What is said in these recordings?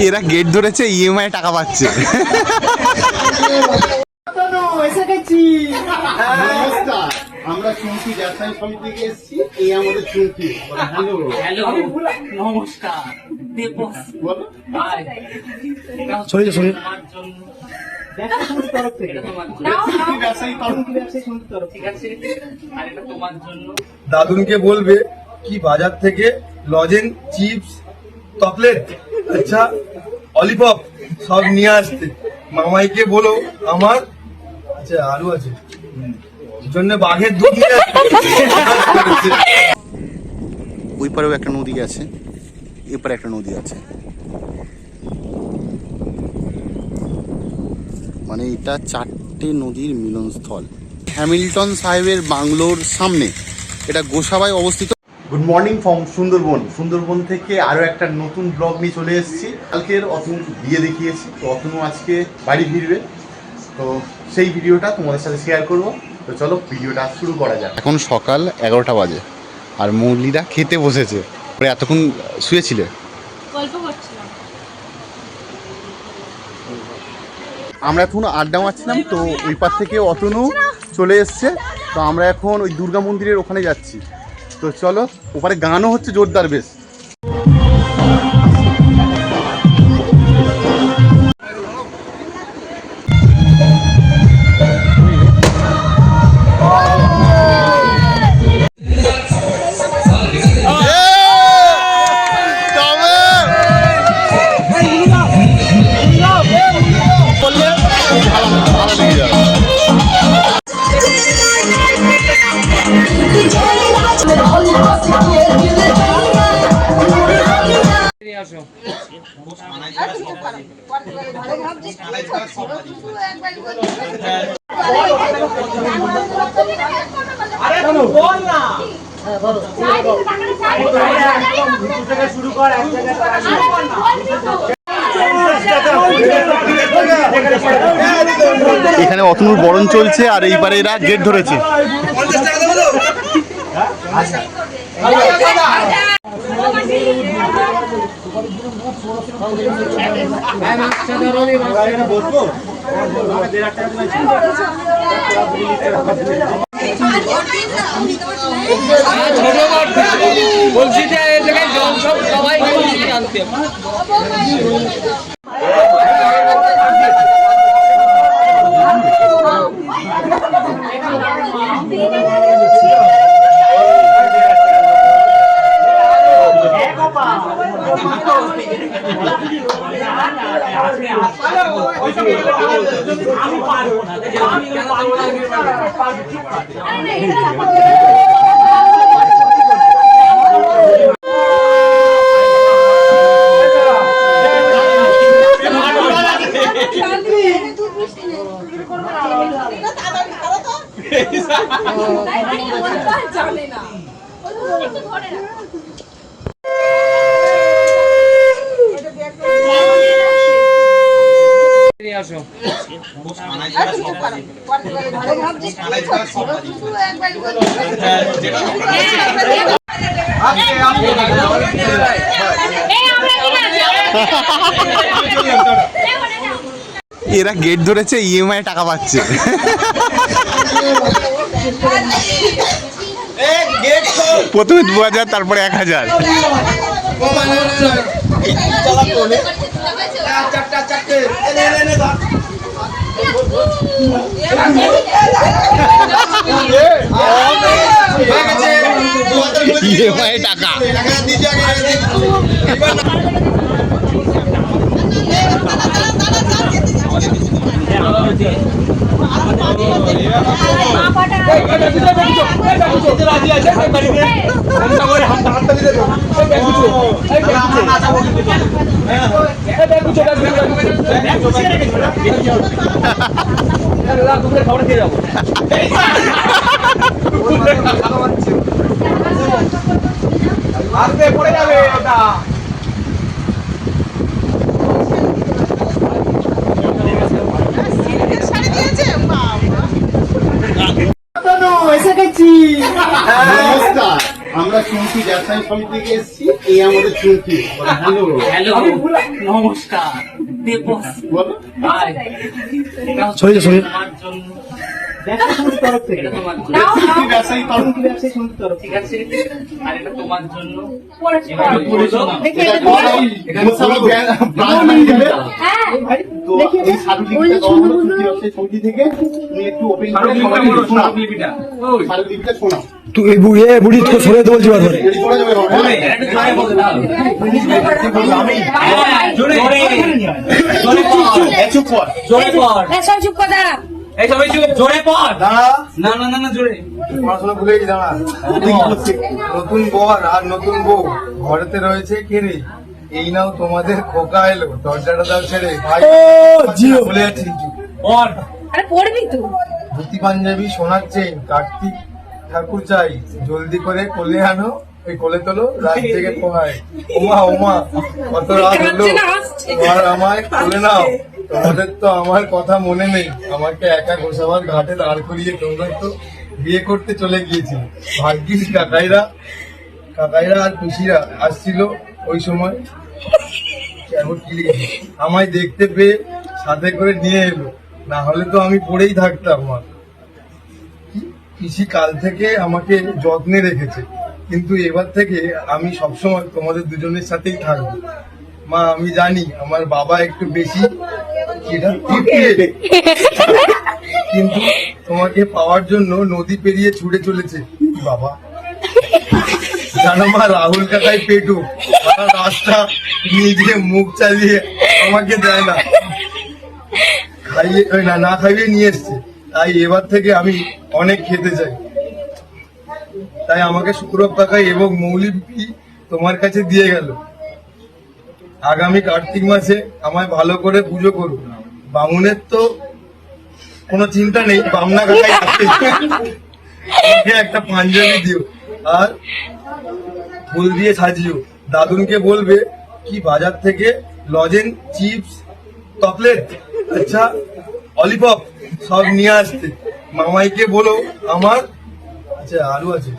এরা গেট ধরেছে, ইএমআই টাকা পাচ্ছে। আমরা চুমকি ব্যবসায়ী সমিতি থেকে এসেছি। এই আমাদের চুমকি। হ্যালো হ্যালো নমস্কার শরীর শরীর দাদুনকে বলবে কি বাজার থেকে লজেন, চিপস, চকলেট, আচ্ছা অলিপপ সব নিয়ে আসতে। মামাইকে বলো আমার আচ্ছা আরো আছে জন্য বাঘের দুধ নিয়ে আসতে। ওই পারেও একটা নদী আছে, এপারে একটা নদী আছে, মানে এটা 4টে নদীর মিলনস্থল। হ্যামিল্টন সাহেবের বাংলোর সামনে এটা গোসাবায় অবস্থিত। Good morning from Sundarban. Sundarban থেকে আরও একটা নতুন ব্লগ নিয়ে চলে এসেছি। কালকের অতনুর বিয়ে দেখিয়েছি, তো অতনু আজকে বাড়ি ফিরবে, তো সেই ভিডিওটা তোমাদের সাথে শেয়ার করব। তো চলো ভিডিওটা শুরু করা যাক। এখন সকাল 11টা বাজে আর মৌলিরা খেতে বসেছে। এতক্ষণ শুয়েছিলে? গল্প করছিলাম। আমরা এখন আড্ডা মারছিলাম, তো ওই পার থেকে অতনু চলে এসছে। তো আমরা এখন ওই দুর্গা মন্দিরের ওখানে যাচ্ছি। তো চলো, ওপারে গানও হচ্ছে জোরদার বেশ। এখানে অতনুর বরণ চলছে আর এইবারে এরা গেট ধরেছে। বলছি যে এই জায়গায় জল সব সবাই আনতে এরা গেট ধরেছে, ইএমআই টাকা পাচ্ছে। প্রথমে 2000, তারপরে 1000। ইএমআই টাকা খবর খেয়ে যাবো। আসবে পড়ে যাবে ওটা। নমস্কার, আমরা চুমকি ব্যবসায়ী সমিতি থেকে এসেছি। এই আমাদের চুমকি। হ্যালো হ্যালো নমস্কার দেবস বলো। ভাই সরি সরি তোমার জন্য ব্যবসায়ী সমিতির তরফ থেকে। এটা তোমার জন্য। ব্যবসায়ী তরফ থেকে, ব্যবসায়ী সমিতির তরফ ঠিক আছে আর এটা তোমার জন্য থেকে। এটা গোসাবা ব্রাঞ্চ ম্যানেজার। তো এই সার্টিফিকেটটা দেওয়া হলো চুমকি ব্যবসায়ী সমিতি থেকে। তুমি একটু ওপেন করে সবাইকে শোনাও। সার্টিফিকেটটা শোনাও। তুই এই বুড়ি তো সরে তো বলছি বারবার রেডি করা যাবে না? জোরে চুপ কর। জোরে পড় সব চুপ কথা। এই সবাই চুপ জোরে পড় দাঁড়া না না না না জোরে পড়াশোনা ভুলে গেছি দাঁড়া নতুন বর আর নতুন বউ ঘরেতে রয়েছে কে রে এই নাও তোমাদের খোকা এলো দরজাটা দাও ছেড়ে ভাই ভুলে যাচ্ছি পড় আরে পড়বি তো। ধুতি পাঞ্জাবি সোনার চেন কার্তিক ঠাকুর চাই জলদি করে কোলে আনো এই কোলে তোলো রাত থেকে পোহায় ওমা ওমা কত রাত হলো তোমার আমায় কোলে নাও তোমাদের তো আমার কথা মনে নেই আমাকে একা গোসাবার ঘাটে দাঁড় করিয়ে তোমরা তো বিয়ে করতে চলে গিয়েছি ভাগ্যিস কাকাইরা আর পিসিরা আসছিল ওই সময় কেমন কি লিখেছে আমায় দেখতে পেয়ে সাথে করে নিয়ে এলো না হলে তো আমি পড়েই থাকতাম মা পিসি কাল থেকে আমাকে যত্নে রেখেছে কিন্তু এবার থেকে আমি সবসময় তোমাদের দুজনের সাথেই থাকবো মা আমি জানি আমার বাবা একটু বেশি এটা টিপে, কিন্তু তোমাকে পাওয়ার জন্য নদী পেরিয়ে ছুটে চলেছে বাবা জানো মা রাহুল কাকাই পেটু সারা রাস্তা নিজে মুখ চালিয়ে আমাকে দেয় না খাইয়ে না খাইয়ে নিয়ে এসছে তাই এবার থেকে আমি অনেক খেতে চাই তাই আমাকে সৌরভ কাকাই এবং মৌলি তোমার কাছে দিয়ে গেল আগামী কার্তিক মাসে আমায় ভালো করে পুজো করুন বামুনের তো কোনো চিন্তা নেই বামনা কাকাই আছে। আমাকে একটা পাঞ্জাবি দিও আর ফুল দিয়ে সাজিও দাদুনকে বলবে কি বাজার থেকে লজেন চিপস চকলেট আচ্ছা অলিপপ সব নিয়ে আসতে মামাইকে বলো আমার আচ্ছা আলু আছে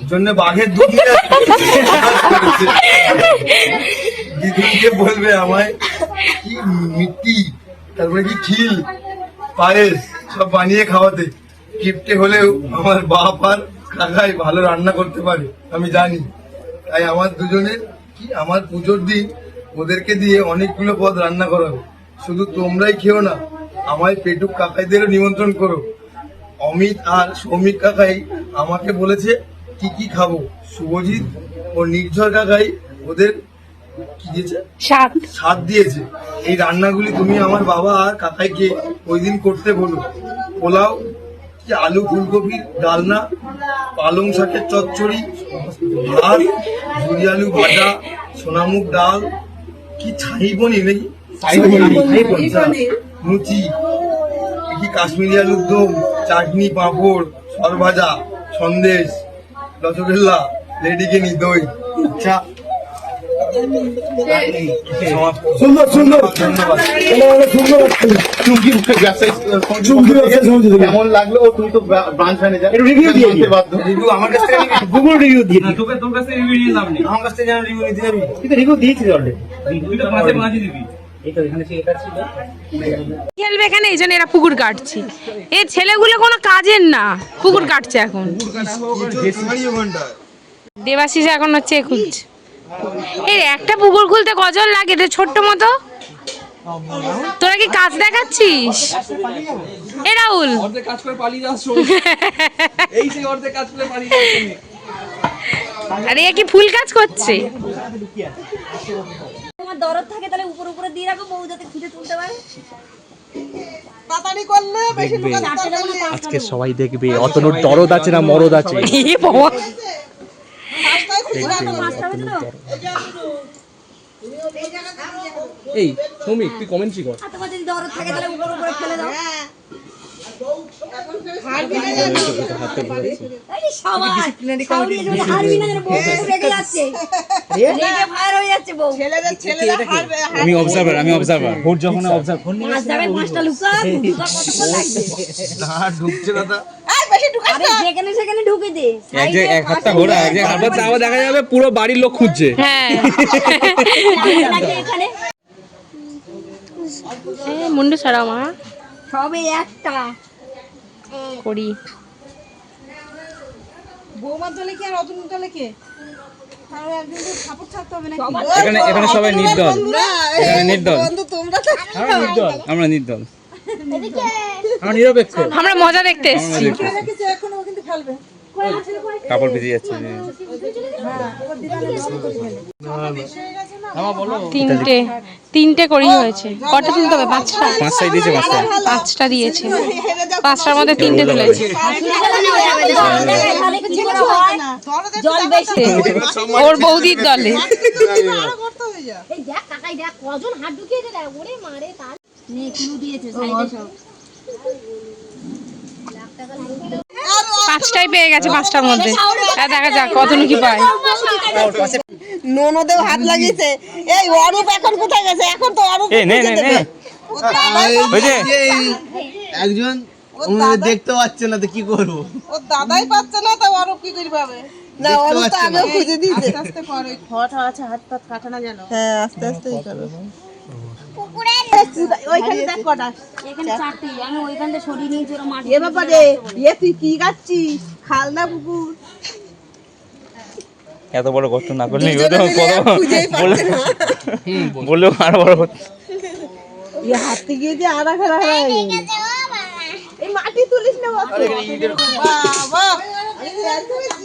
জন্য বাঘের দুধ নিয়ে আসতে দিদিকে বলবে আমায় কি মিষ্টি তারপরে কি খিল পায়েস সব বানিয়ে খাওয়াতে কিপ্টে হলেও আমার বাপ আর কাকাই ভালো রান্না করতে পারে আমি জানি তাই আমার দুজনের কি আমার পুজোর দিন ওদেরকে দিয়ে অনেকগুলো পদ রান্না করাবে শুধু তোমরাই খেও না আমায় পেটুক কাকাইদেরও নিমন্ত্রণ করো অমিত আর সৌমিক কাকাই আমাকে বলেছে কি কি খাবো শুভজিৎ ও নির্ঝর কাকাই ওদের কি দিয়েছে স্বাদ দিয়েছে এই রান্নাগুলি তুমি আমার বাবা আর কাকাইকে ওই দিন করতে বলো পোলাও কি আলু ফুলকপির ডালনা পালং শাকের চচ্চড়ি ভাত ঝুরি আলু ভাজা সোনামুখ ডাল কি ছাই পনির নাকি লুচি কি কাশ্মীরি আলুর দম চাটনি পাঁপড় সরভাজা সন্দেশ রসগোল্লা লেডিকেনি দই আচ্ছা সুন্দর সুন্দর ধন্যবাদ চুমকি ব্যবসায়ী সমিতি থেকে কেমন লাগলো? ও তুমি তো ব্রাঞ্চ ম্যানেজার, রিভিউ দিয়ে দিতে বাধ্য। রিভিউ আমার কাছ থেকে গুগল রিভিউ দিয়ে দিই। তোর কাছে রিভিউ নিয়ে লাভ নেই আমার কাছ থেকে যেন রিভিউ নিতে যাবি কিন্তু রিভিউ দিয়েছি অলরেডি। তুই তো মাঝে মাঝে দিবি খেলবে এখানে এই জন্য এরা পুকুর কাটছি এই ছেলেগুলো কোনো কাজের না পুকুর কাটছে এখন দেবাশিস এখন হচ্ছে খুঁজছে এই একটা পুকুর খুলতে কজন লাগে এটা ছোট্ট মতো তোরা কি কাজ দেখাচ্ছিস এ রাহুল অর্ধেক কাজ করে পালিয়ে যাস এই সেই অর্ধেক কাজ করে পালিয়ে যাস আরে এ কি ফুল কাজ করছে তোমার দরদ থাকে তাহলে উপর উপরে দিয়ে রাখো বউ যাতে খুঁজে তুলতে পারে আজকে সবাই দেখবে অতনুর দরদ আছে না মরদ আছে এ বাবা এই সৌমিক তুই কমেন্ট্রি কর আর তোমার যদি দরদ থাকে তাহলে উপর উপরে ফেলে দাও এই সবাই সাউরি যেন হারবি না যেন বউ রেগে যাচ্ছে রেগে ফায়ার হয়ে যাচ্ছে বউ আমি অবজারভার ভোট যখন অবজার্ভ পাঁচ যাবে পাঁচটা লুকা লুকা কত লাগবে না ঢুকছে না তা এই বেশি ঢুকা আরে যেখানে সেখানে ঢুকে দে এক হাতটা ঘোরা এক হাতটা চাওয়া দেখা যাবে পুরো বাড়ির লোক খুঁজছে। হ্যাঁ এখানে মুন্ডু ছাড়া মা সবে একটা করি। বৌমার দলে কি আর অতনু দলে কে? তাহলে একদিন তো সাপোর্ট থাকতে হবে নাকি? এখানে এখানে সবাই নির্দল, এখানে নির্দল, বন্ধু তোমরা তো আমরা নির্দল, আমরা নির্দল, আমরা নিরপেক্ষ। আমরা মজা দেখতে এসেছি। রেখেছে এখনো ও কিন্তু খেলবে। কাপড় ভিজে যাচ্ছে। তিনটে করি হয়েছে। কটা তুলতে হবে? পাঁচটা দিয়েছে, পাঁচটা দিয়েছে। পাঁচটার মধ্যে তিনটে তুলেছে। জল বেশি ওর বৌদির দলে এই দেখ কাকাই দেখ কজন হাত ঢুকিয়ে দে ওরে মারে তার নে কিলো দিয়েছে সাইডে সব পাঁচটাই পেয়ে গেছে। পাঁচটার মধ্যে দেখা যাক কতটুকু কি পায়। ননদেও হাত লাগিয়েছে। এই অরূপ এখন কোথায় গেছে? এখন তো অরূপ একজন ওনাদের দেখতে পাচ্ছে না তো কি করবো? ওর দাদাই পাচ্ছে না তো অরূপ কি করে পাবে? না অরূপ তো আগেও খুঁজে দিয়েছে। আস্তে আস্তে করো। ফটো আছে হাত পাত কাটা না জানো? হ্যাঁ আস্তে আস্তেই করো। ওইখানে দেখ কটা। এখানে চারটি আমি ওইখান থেকে সরিয়ে নিয়েছি ওরা মাটি এ ব্যাপারে তুই কি গাচ্ছিস? খালনা পুকুর এত বড় কষ্ট না করলে বললেও আরো বড় কষ্ট। হাতে গিয়ে যে আড়া খাড়া হয়ে গেছে। এই মাটি তুলিস না বাবা।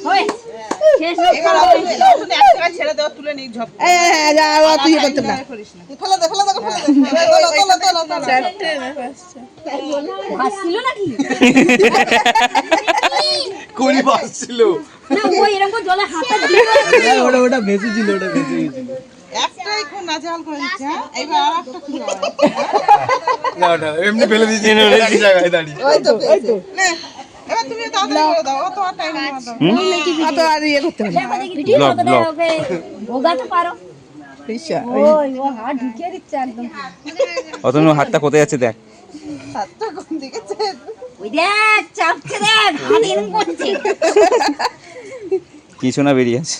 হয় শেষ ছেড়ে দেওয়া তুলে নিই ঝপ। যা তুই করতে না। ফেলে দে ফেলে দে ফেলে দে। ভাসছিল নাকি করি বাসছিল না ওই এরকম জলে হাতটা দিয়ে ওটা ভেসে ছিল, ওটা ভেসে গেছিল। একটাই খুব নাজেহাল করে দিচ্ছে। এইবার আরেকটা কি হবে? না ওটা এমনি ফেলে দিয়েছি এক জায়গায় দাঁড়িয়ে। ওই তো নে এবার তুমি তাড়াতাড়ি করে দাও। অত আর টাইম না দাও। অত আর ইয়ে করতে হবে না। ভিডিও করতে হবে ভোগাতে পারো ওই ও হাত ঢুকিয়ে দিচ্ছে একদম অতনু হাতটা কোথায় যাচ্ছে দেখ। হাতটা কোন দিকে ওই দেখ চাপছে দেখ হাত এরকম করছে কিছু না বেরিয়ে আছে।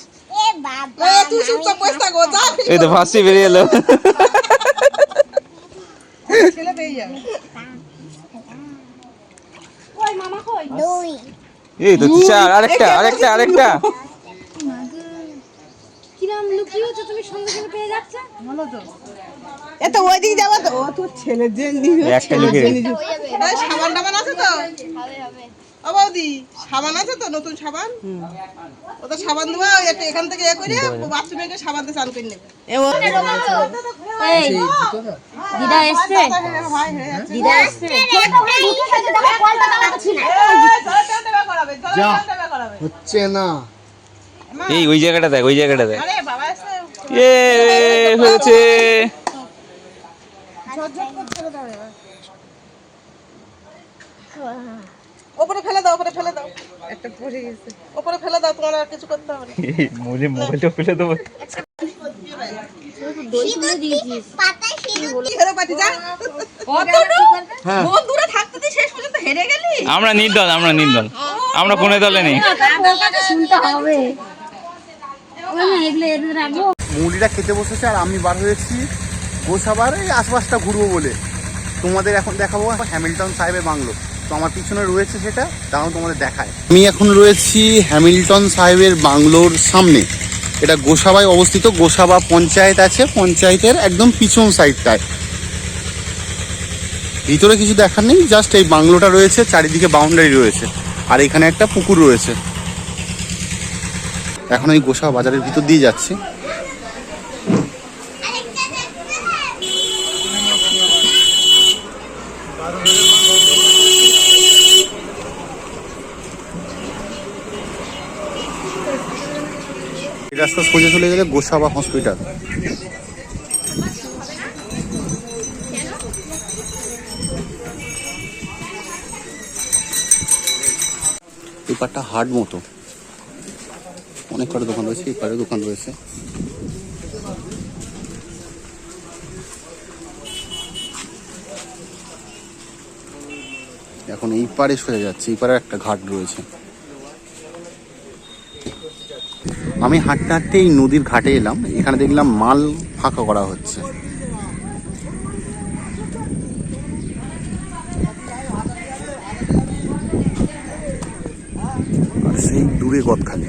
তুই চুপচাপ বসে থাকো যা। এই তো ফার্স্টে বেরিয়ে এলো। ছেলে পেয়ে যাবে। ওই মামা কই এই তো চার, আরেকটা আরেকটা আরেকটা। কিরাম লুকিয়েছো তুমি সঙ্গে সঙ্গে পেয়ে যাচ্ছে ভালো তো। এত ওইদিকে যাবা তো। ও তোর ছেলের যে একটা লুকিয়ে সাবান টাবান আছে তো? ও বৌদি সাবান আছে তো? নতুন সাবান ও তো সাবান দেবো একটু এখান থেকে এ করে বাথরুমে গিয়ে সাবান দিয়ে চান করে নেবে। এই দিদা এসছে দিদা এসছে হচ্ছে না এই ওই জায়গাটা দেখ, ওই জায়গাটা দেখ। আরে বাবা এসছে। এ হয়েছে। ঝরঝর করে ফেলে দাও এবার। ওপরে ফেলে দাও, ওপরে ফেলে দাও। একটা পড়ে গেছে। ওপরে ফেলে দাও, তোমার আর কিছু করতে হবে না। মোবাইলটা ফেলে দেবো। দই তুলে দিয়েছিস হেরে পাটি যা। বন্ধুরা থাকতে তুই শেষ পর্যন্ত হেরে গেলি। আমরা নির্দল, আমরা নির্দল, আমরা কোনো দলে নেই। শুনতে হবে এগুলো এদের রাখবো মুড়িটা খেতে বসেছে আর আমি বার হয়েছি গোসাবার এই আশপাশটা ঘুরবো বলে। তোমাদের এখন দেখাবো হ্যামিল্টন সাহেবের বাংলো। তো আমার পিছনে রয়েছে সেটা, তাও তোমাদের দেখায়। আমি এখন রয়েছি হ্যামিল্টন সাহেবের বাংলোর সামনে। এটা গোসাবায় অবস্থিত। গোসাবা পঞ্চায়েত আছে, পঞ্চায়েতের একদম পিছন সাইডটায়। ভিতরে কিছু দেখার নেই, জাস্ট এই বাংলোটা রয়েছে, চারিদিকে বাউন্ডারি রয়েছে আর এখানে একটা পুকুর রয়েছে। এখন এই গোসাবা বাজারের ভিতর দিয়ে যাচ্ছি। রাস্তা সোজা চলে গেলে গোসাবা হসপিটাল। এই পাটটা হাট মতো, অনেক কটা দোকান রয়েছে, এই পাড়ে দোকান রয়েছে। এখন এই পাড়ে সরে যাচ্ছে, এই পাড়ে একটা ঘাট রয়েছে। আমি হাঁটতে হাঁটতে এই নদীর ঘাটে এলাম, এখানে দেখলাম মাল ফাঁকা করা হচ্ছে। আর সেই দূরে গদখালি।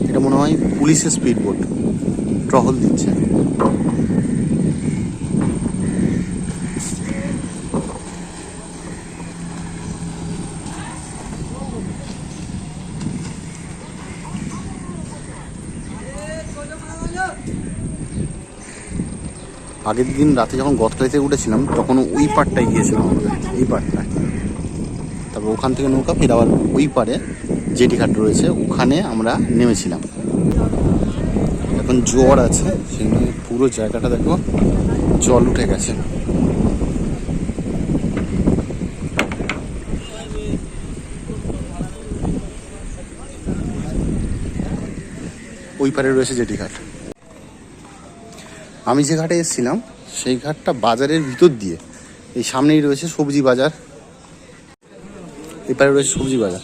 এটা মনে হয় পুলিশের স্পিড বোট, টহল দিচ্ছে। আগের দিন রাতে যখন গদখালিতে উঠেছিলাম তখন ওই পাড়টায় গিয়েছিলাম আমরা, এই পাড়টায়। তারপর ওখান থেকে নৌকা ফের আবার ওই পাড়ে জেটি ঘাট রয়েছে, ওখানে আমরা নেমেছিলাম। এখন জোয়ার আছে, সেখানে পুরো জায়গাটা দেখো জল উঠে গেছে। ওই পারে রয়েছে জেটি ঘাট। আমি যে ঘাটে এসেছিলাম সেই ঘাটটা বাজারের ভিতর দিয়ে, এই সামনেই রয়েছে সবজি বাজার, এপারে রয়েছে সবজি বাজার।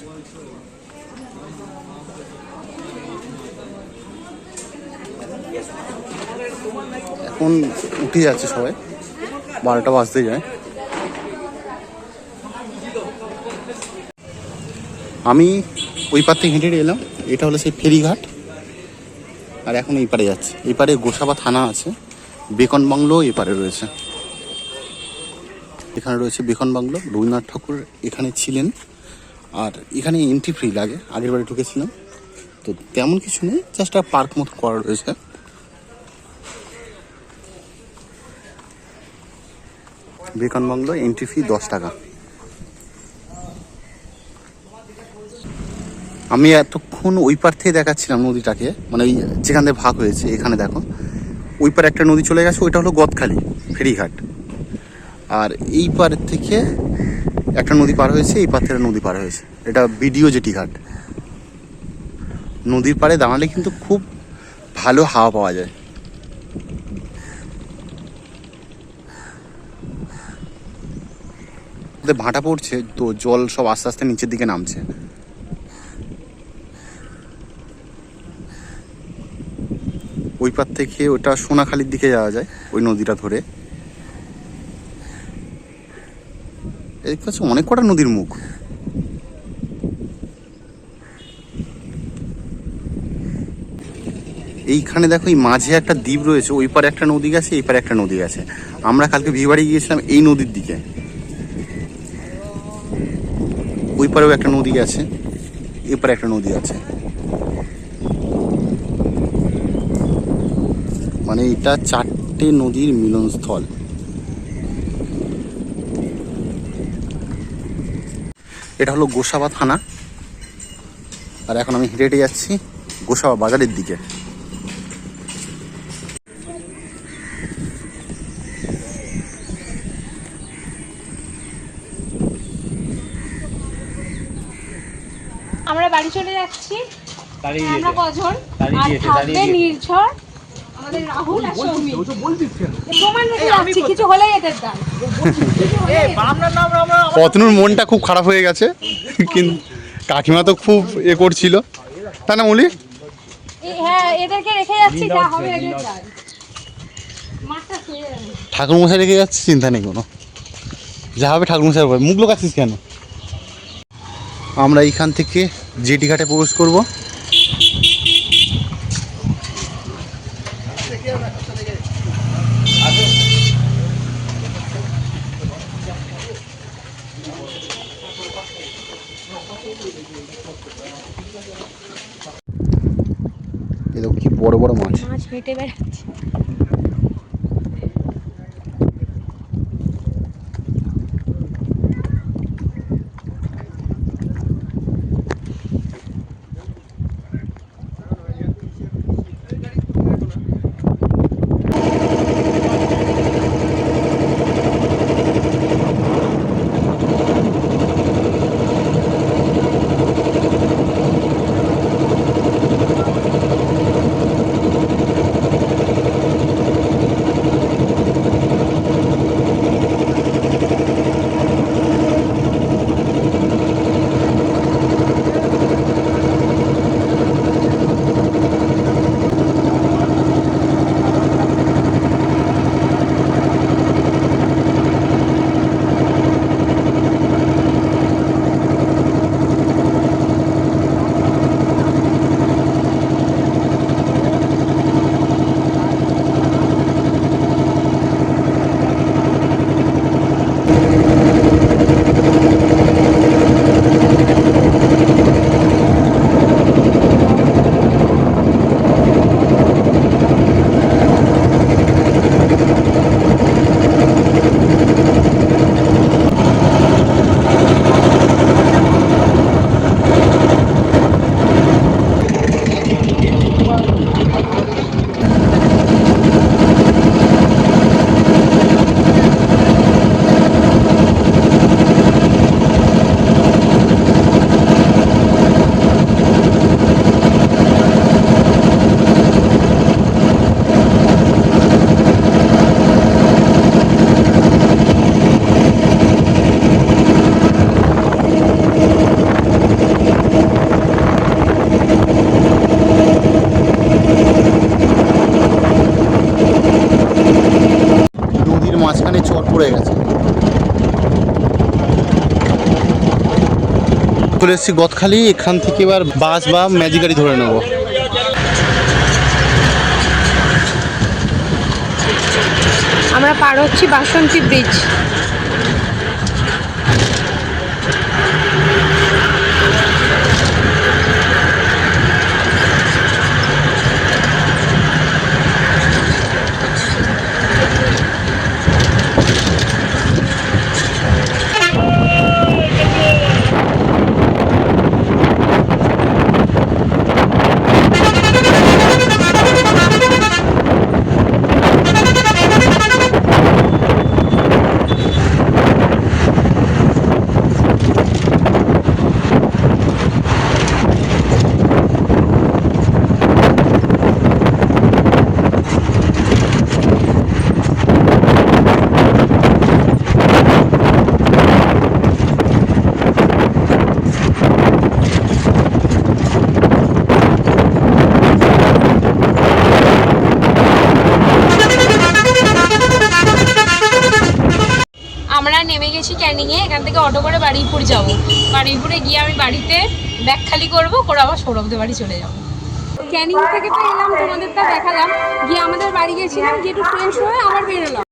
এখন উঠে যাচ্ছে সবাই, 12টা বাজতে যায়। আমি ওই পার থেকে হেঁটে এলাম, এটা হলো সেই ফেরিঘাট। আর এখন এই পারে যাচ্ছে, এই পারে গোসাবা থানা আছে, বেকন বাংলো এপারে রয়েছে। এখানে রয়েছে বেকন বাংলো, রবীন্দ্রনাথ ঠাকুর এখানে ছিলেন। আর এখানে এন্ট্রি ফ্রি লাগে, আগের বারে ঢুকেছিলাম তো তেমন কিছু নেই, জাস্ট একটা পার্ক মতো করা রয়েছে। বেকন বাংলো এন্ট্রি ফি 10 টাকা। আমি এতক্ষণ ওই পার থেকে দেখাচ্ছিলাম নদীটাকে, মানে ওই যেখান থেকে ভাগ হয়েছে, এখানে দেখো ওই পারে একটা নদী চলে গেছে, ওইটা হলো গদখালি ফেরিঘাট। আর এই পার থেকে একটা নদী পার হয়েছে, এই পার থেকে নদী পার হয়েছে, এটা বিডিও জেটি ঘাট। নদীর পাড়ে দাঁড়ালে কিন্তু খুব ভালো হাওয়া পাওয়া যায়। ভাটা পড়ছে তো জল সব আস্তে আস্তে নিচের দিকে নামছে। ওই পার থেকে ওটা সোনাখালির দিকে যাওয়া যায়, ওই নদীটা ধরে। এর কাছে অনেক কটা নদীর মুখ। এইখানে দেখো এই মাঝে একটা দ্বীপ রয়েছে, ওই পারে একটা নদী গেছে, এই পারে একটা নদী গেছে। আমরা কালকে বিয়েবাড়ি গিয়েছিলাম এই নদীর দিকে, ওই পারেও একটা নদী গেছে, এপারে একটা নদী আছে। মানে এটা 4টে নদীর মিলনস্থল। এটা হলো গোসাবা থানা। আর এখন আমি হেঁটে হেঁটে যাচ্ছি গোসাবা বাজারের দিকে। আমরা বাড়ি চলে যাচ্ছি। আমরা কজন? আর থাকবে নির্ঝর, আমাদের রাহুল আর সৌমি। প্রমাণ রেখে যাচ্ছি, কিছু হলে এদের দাম। পতনুর মনটা খুব খারাপ হয়ে গেছে, কিন্তু কাকিমা তো খুব করছিল, তাই না মুলি? হ্যাঁ, এদেরকে রেখে যাচ্ছি, যা হবে এদের দাম। মাছটা খেয়ে ঠাকুর মশাই রেখে যাচ্ছে, চিন্তা নেই কোনো, যা হবে ঠাকুর মশাই হবে। মুখ লোকাচ্ছিস কেন? আমরা এইখান থেকে জেটি ঘাটে প্রবেশ করব। এরকম কি বড় বড় মাছ, মাছ হেঁটে বেড়াচ্ছে। পড়ে গেছে। চলে এসেছি গদখালি, এখান থেকে এবার বাস বা ম্যাজিক গাড়ি ধরে নেবো। আমরা পার হচ্ছি বাসন্তী ব্রিজ। আমরা নেমে গেছি ক্যানিংয়ে, এখান থেকে অটো করে বারুইপুর যাব। বারুইপুরে গিয়ে আমি বাড়িতে ব্যাগ খালি করবো, করে আবার সৌরভদের বাড়ি চলে যাবো। ক্যানিং থেকে তো এলাম, তোমাদের তা দেখালাম, গিয়ে আমাদের বাড়ি গেছিলাম, গিয়ে একটু ফ্রেশ হয়ে আবার বেরোলাম।